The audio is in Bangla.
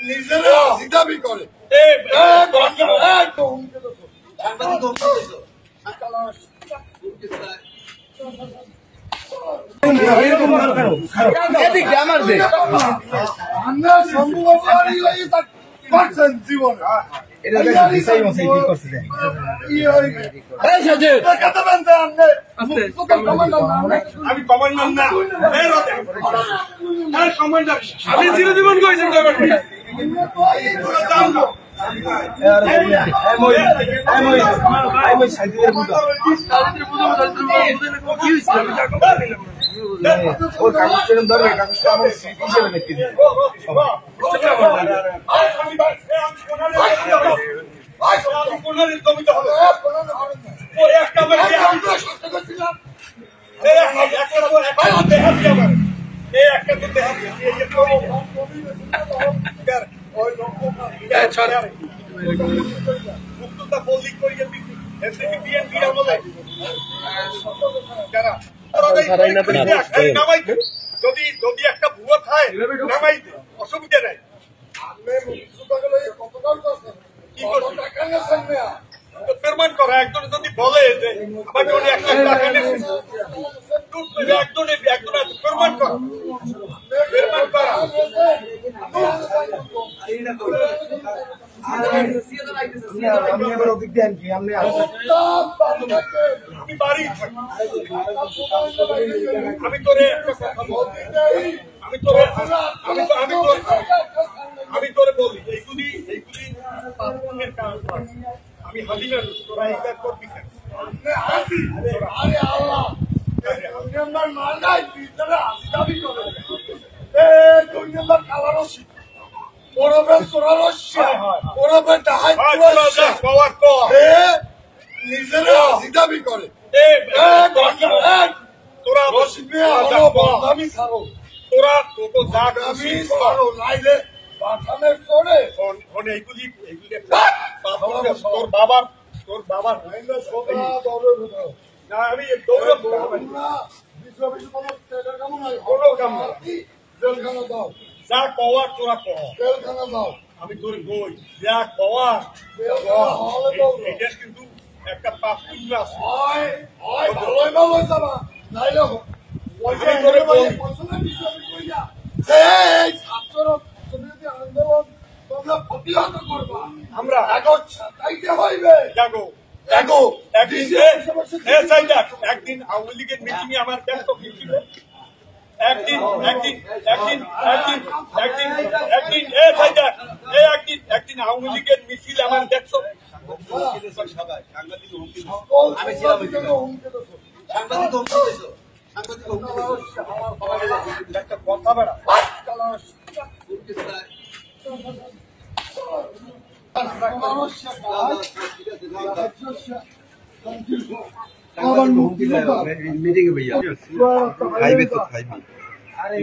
নিজেরা দাবি করে জীবন আমি কমান্ডার না কমান্ডার আমি চিরজীবন করেছেন ওর কাগজ দরকার কাগজটা আমার স্মৃতি হিসেবে দেখতে দিই মুক্ততা বলি করিয়ে বিএনপি আমলে যদি একটা ভুয়া খায় নামাই অসুবিধা নাই কি করছেন প্রমাণ করা একজন যদি বলে যে আমাকে উনি 1 লাখ টাকা নিয়েছেন একজন প্রমাণ করা আমি আবার অভিজ্ঞান কি আমি বাড়ি আমি তোরে আমি তোরে বলি এইগুলি আমি হাজির তোরা এইবার করবি নিজেরা দাবি করে তোরা আমি ছাড়ো তোরা তোকে লাইলে তোর বাবার আমি যা কওয়ার তোরা কহ আমি তোর বই যা কওয়ার কিন্তু একটা পাপ পুণ্য আছে আমরা একদিন আওয়ামী লীগের মিটিংয়ে আমার ব্যস্ত ছিল একদিন আওয়ামী লীগের মিছিল আমার দেখছো একটা কথা বেড়া মিটিং भैया खाइबे तो खाइबे अरे